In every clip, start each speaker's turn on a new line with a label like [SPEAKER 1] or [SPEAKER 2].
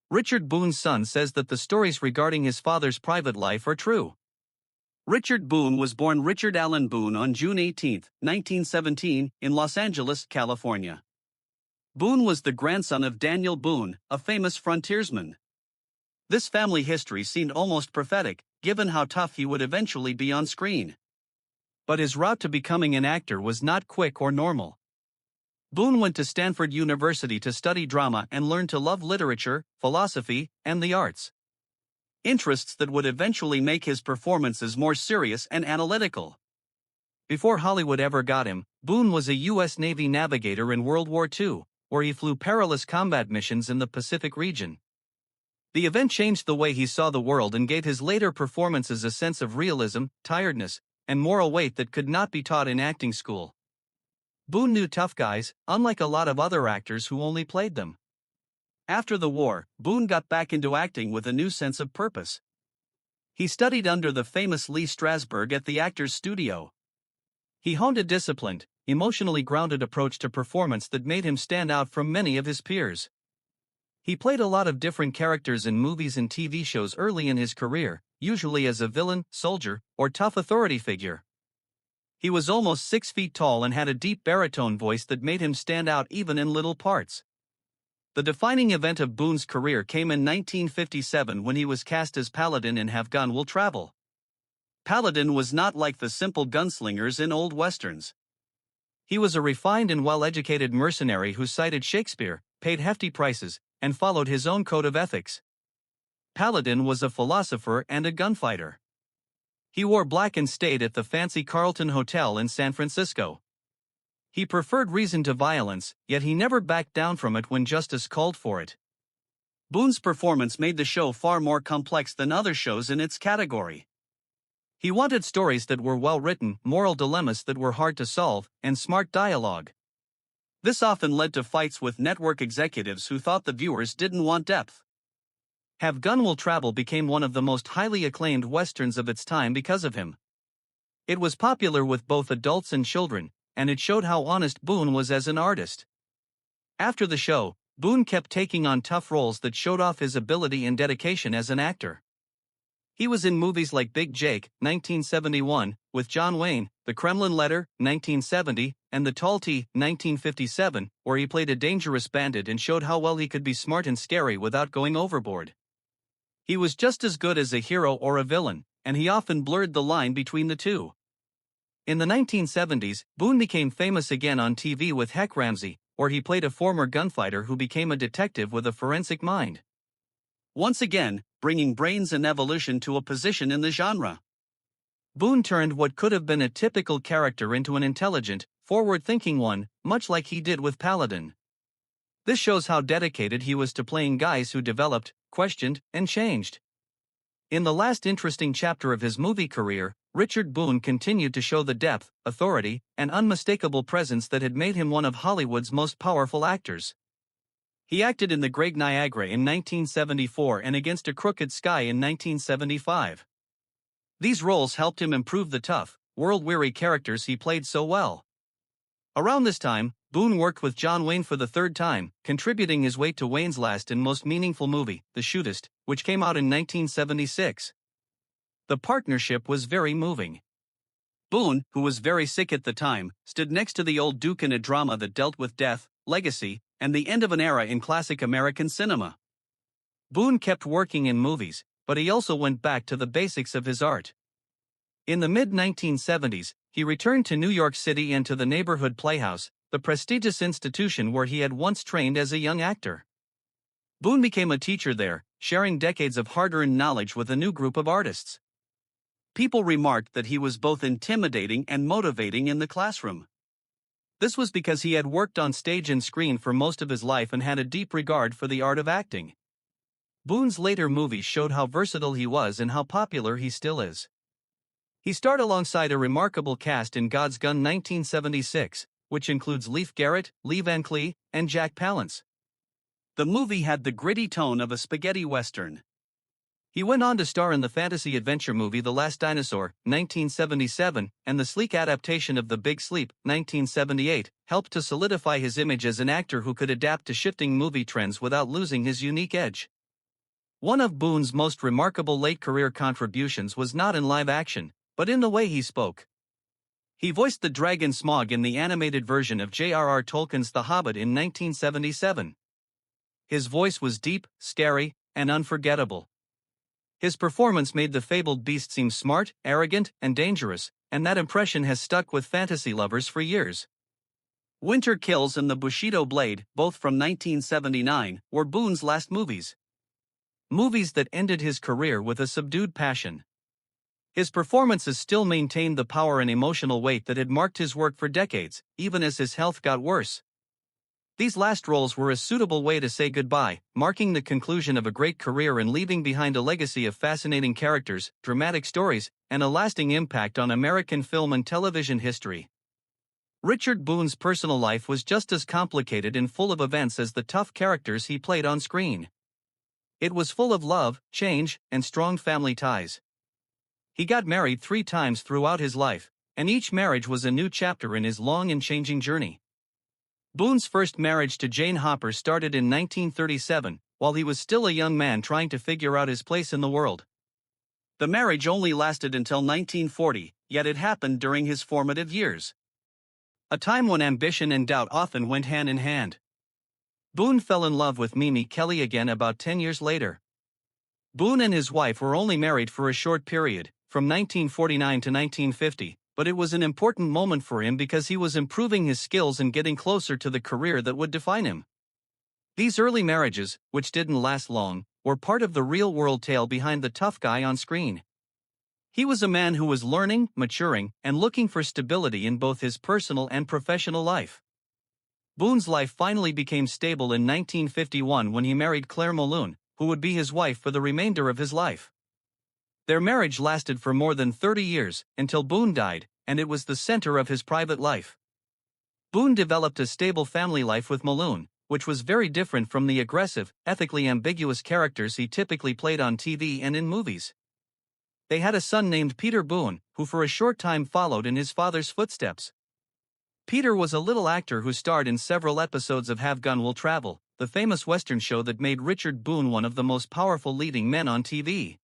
[SPEAKER 1] Richard Boone's son says that the stories regarding his father's private life are true. Richard Boone was born Richard Allen Boone on June 18, 1917, in Los Angeles, California. Boone was the grandson of Daniel Boone, a famous frontiersman. This family history seemed almost prophetic, given how tough he would eventually be on screen. But his route to becoming an actor was not quick or normal. Boone went to Stanford University to study drama and learn to love literature, philosophy, and the arts. Interests that would eventually make his performances more serious and analytical. Before Hollywood ever got him, Boone was a U.S. Navy navigator in World War II, where he flew perilous combat missions in the Pacific region. The event changed the way he saw the world and gave his later performances a sense of realism, tiredness, and moral weight that could not be taught in acting school. Boone knew tough guys, unlike a lot of other actors who only played them. After the war, Boone got back into acting with a new sense of purpose. He studied under the famous Lee Strasberg at the Actors Studio. He honed a disciplined, emotionally grounded approach to performance that made him stand out from many of his peers. He played a lot of different characters in movies and TV shows early in his career, usually as a villain, soldier, or tough authority figure. He was almost 6 feet tall and had a deep baritone voice that made him stand out even in little parts. The defining event of Boone's career came in 1957 when he was cast as Paladin in Have Gun Will Travel. Paladin was not like the simple gunslingers in old westerns. He was a refined and well-educated mercenary who cited Shakespeare, paid hefty prices, and followed his own code of ethics. Paladin was a philosopher and a gunfighter. He wore black and stayed at the fancy Carlton Hotel in San Francisco. He preferred reason to violence, yet he never backed down from it when justice called for it. Boone's performance made the show far more complex than other shows in its category. He wanted stories that were well written, moral dilemmas that were hard to solve, and smart dialogue. This often led to fights with network executives who thought the viewers didn't want depth. Have Gun Will Travel became one of the most highly acclaimed westerns of its time because of him. It was popular with both adults and children, and it showed how honest Boone was as an artist. After the show, Boone kept taking on tough roles that showed off his ability and dedication as an actor. He was in movies like Big Jake, 1971, with John Wayne, The Kremlin Letter, 1970, and The Tall T, 1957, where he played a dangerous bandit and showed how well he could be smart and scary without going overboard. He was just as good as a hero or a villain, and he often blurred the line between the two. In the 1970s, Boone became famous again on TV with Heck Ramsey, where he played a former gunfighter who became a detective with a forensic mind. Once again, bringing brains and evolution to a position in the genre. Boone turned what could have been a typical character into an intelligent, forward-thinking one, much like he did with Paladin. This shows how dedicated he was to playing guys who developed, questioned, and changed. In the last interesting chapter of his movie career, Richard Boone continued to show the depth, authority, and unmistakable presence that had made him one of Hollywood's most powerful actors. He acted in The Great Niagara in 1974 and Against a Crooked Sky in 1975. These roles helped him improve the tough, world-weary characters he played so well. Around this time, Boone worked with John Wayne for the third time, contributing his weight to Wayne's last and most meaningful movie, The Shootist, which came out in 1976. The partnership was very moving. Boone, who was very sick at the time, stood next to the old Duke in a drama that dealt with death, legacy, and the end of an era in classic American cinema. Boone kept working in movies, but he also went back to the basics of his art. In the mid-1970s, he returned to New York City and to the Neighborhood Playhouse, the prestigious institution where he had once trained as a young actor. Boone became a teacher there, sharing decades of hard-earned knowledge with a new group of artists. People remarked that he was both intimidating and motivating in the classroom. This was because he had worked on stage and screen for most of his life and had a deep regard for the art of acting. Boone's later movies showed how versatile he was and how popular he still is. He starred alongside a remarkable cast in God's Gun 1976, which includes Leif Garrett, Lee Van Clee, and Jack Palance. The movie had the gritty tone of a spaghetti western. He went on to star in the fantasy adventure movie The Last Dinosaur, 1977, and the sleek adaptation of The Big Sleep, 1978, helped to solidify his image as an actor who could adapt to shifting movie trends without losing his unique edge. One of Boone's most remarkable late-career contributions was not in live action, but in the way he spoke. He voiced the dragon Smaug in the animated version of J.R.R. Tolkien's The Hobbit in 1977. His voice was deep, scary, and unforgettable. His performance made the fabled beast seem smart, arrogant, and dangerous, and that impression has stuck with fantasy lovers for years. Winter Kills and The Bushido Blade, both from 1979, were Boone's last movies. Movies that ended his career with a subdued passion. His performances still maintained the power and emotional weight that had marked his work for decades, even as his health got worse. These last roles were a suitable way to say goodbye, marking the conclusion of a great career and leaving behind a legacy of fascinating characters, dramatic stories, and a lasting impact on American film and television history. Richard Boone's personal life was just as complicated and full of events as the tough characters he played on screen. It was full of love, change, and strong family ties. He got married 3 times throughout his life, and each marriage was a new chapter in his long and changing journey. Boone's first marriage to Jane Hopper started in 1937, while he was still a young man trying to figure out his place in the world. The marriage only lasted until 1940, yet it happened during his formative years. A time when ambition and doubt often went hand in hand. Boone fell in love with Mimi Kelly again about 10 years later. Boone and his wife were only married for a short period, from 1949 to 1950, but it was an important moment for him because he was improving his skills and getting closer to the career that would define him. These early marriages, which didn't last long, were part of the real-world tale behind the tough guy on screen. He was a man who was learning, maturing, and looking for stability in both his personal and professional life. Boone's life finally became stable in 1951 when he married Claire Mulloon, who would be his wife for the remainder of his life. Their marriage lasted for more than 30 years, until Boone died, and it was the center of his private life. Boone developed a stable family life with Mulloon, which was very different from the aggressive, ethically ambiguous characters he typically played on TV and in movies. They had a son named Peter Boone, who for a short time followed in his father's footsteps. Peter was a little actor who starred in several episodes of Have Gun Will Travel, the famous Western show that made Richard Boone one of the most powerful leading men on TV.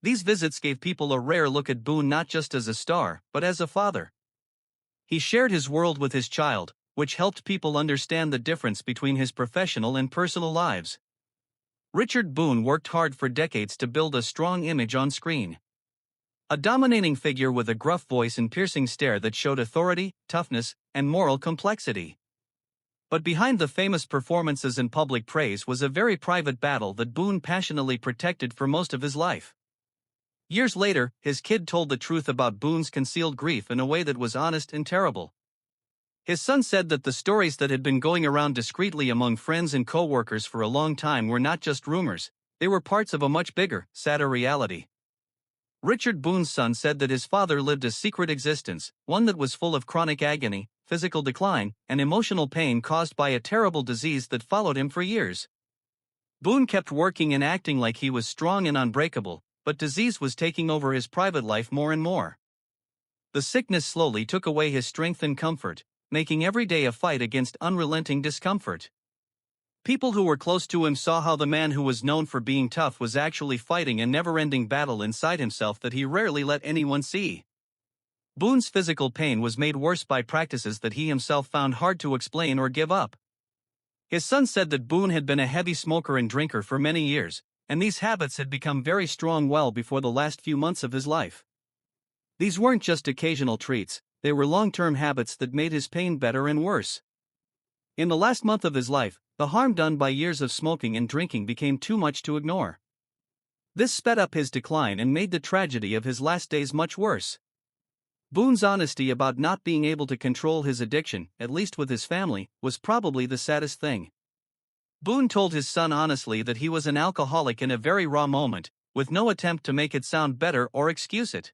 [SPEAKER 1] These visits gave people a rare look at Boone not just as a star, but as a father. He shared his world with his child, which helped people understand the difference between his professional and personal lives. Richard Boone worked hard for decades to build a strong image on screen. A dominating figure with a gruff voice and piercing stare that showed authority, toughness, and moral complexity. But behind the famous performances and public praise was a very private battle that Boone passionately protected for most of his life. Years later, his kid told the truth about Boone's concealed grief in a way that was honest and terrible. His son said that the stories that had been going around discreetly among friends and co-workers for a long time were not just rumors, they were parts of a much bigger, sadder reality. Richard Boone's son said that his father lived a secret existence, one that was full of chronic agony, physical decline, and emotional pain caused by a terrible disease that followed him for years. Boone kept working and acting like he was strong and unbreakable, but disease was taking over his private life more and more. The sickness slowly took away his strength and comfort, making every day a fight against unrelenting discomfort. People who were close to him saw how the man who was known for being tough was actually fighting a never-ending battle inside himself that he rarely let anyone see. Boone's physical pain was made worse by practices that he himself found hard to explain or give up. His son said that Boone had been a heavy smoker and drinker for many years, and these habits had become very strong well before the last few months of his life. These weren't just occasional treats, they were long-term habits that made his pain better and worse. In the last month of his life, the harm done by years of smoking and drinking became too much to ignore. This sped up his decline and made the tragedy of his last days much worse. Boone's honesty about not being able to control his addiction, at least with his family, was probably the saddest thing. Boone told his son honestly that he was an alcoholic in a very raw moment, with no attempt to make it sound better or excuse it.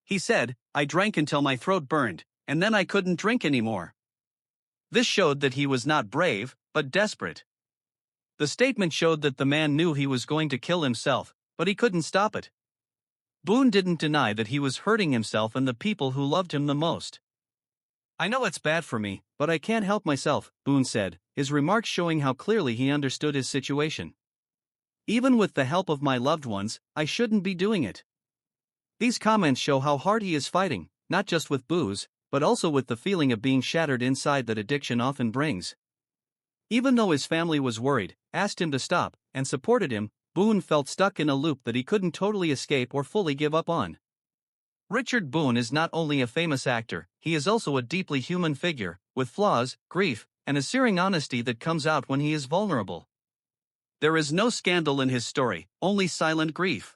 [SPEAKER 1] He said, "I drank until my throat burned, and then I couldn't drink anymore." This showed that he was not brave, but desperate. The statement showed that the man knew he was going to kill himself, but he couldn't stop it. Boone didn't deny that he was hurting himself and the people who loved him the most. "I know it's bad for me, but I can't help myself," Boone said, his remarks showing how clearly he understood his situation. Even with the help of my loved ones, I shouldn't be doing it. These comments show how hard he is fighting, not just with booze, but also with the feeling of being shattered inside that addiction often brings. Even though his family was worried, asked him to stop, and supported him, Boone felt stuck in a loop that he couldn't totally escape or fully give up on. Richard Boone is not only a famous actor, he is also a deeply human figure, with flaws, grief, and a searing honesty that comes out when he is vulnerable. There is no scandal in his story, only silent grief.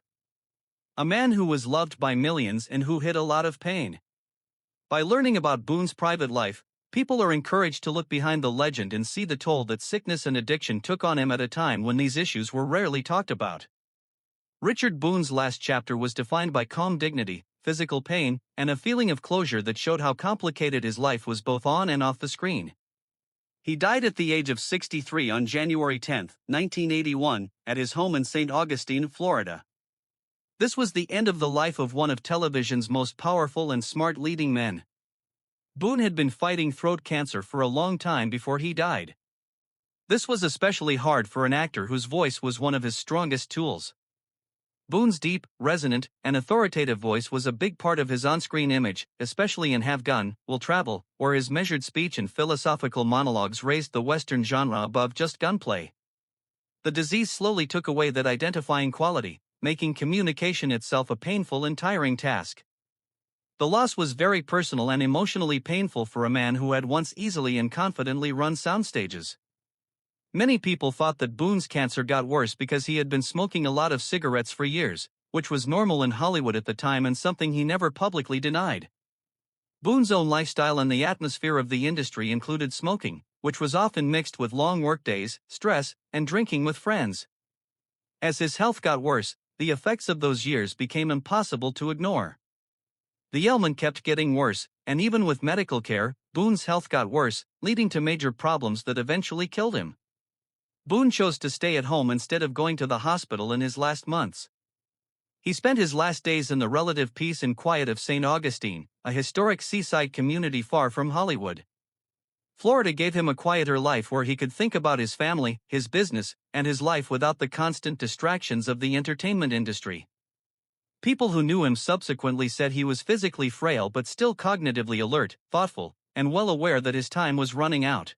[SPEAKER 1] A man who was loved by millions and who hid a lot of pain. By learning about Boone's private life, people are encouraged to look behind the legend and see the toll that sickness and addiction took on him at a time when these issues were rarely talked about. Richard Boone's last chapter was defined by calm dignity, physical pain, and a feeling of closure that showed how complicated his life was both on and off the screen. He died at the age of 63 on January 10, 1981, at his home in St. Augustine, Florida. This was the end of the life of one of television's most powerful and smart leading men. Boone had been fighting throat cancer for a long time before he died. This was especially hard for an actor whose voice was one of his strongest tools. Boone's deep, resonant, and authoritative voice was a big part of his on-screen image, especially in Have Gun, Will Travel, where his measured speech and philosophical monologues raised the Western genre above just gunplay. The disease slowly took away that identifying quality, making communication itself a painful and tiring task. The loss was very personal and emotionally painful for a man who had once easily and confidently run soundstages. Many people thought that Boone's cancer got worse because he had been smoking a lot of cigarettes for years, which was normal in Hollywood at the time and something he never publicly denied. Boone's own lifestyle and the atmosphere of the industry included smoking, which was often mixed with long workdays, stress, and drinking with friends. As his health got worse, the effects of those years became impossible to ignore. The ailment kept getting worse, and even with medical care, Boone's health got worse, leading to major problems that eventually killed him. Boone chose to stay at home instead of going to the hospital in his last months. He spent his last days in the relative peace and quiet of St. Augustine, a historic seaside community far from Hollywood. Florida gave him a quieter life where he could think about his family, his business, and his life without the constant distractions of the entertainment industry. People who knew him subsequently said he was physically frail but still cognitively alert, thoughtful, and well aware that his time was running out.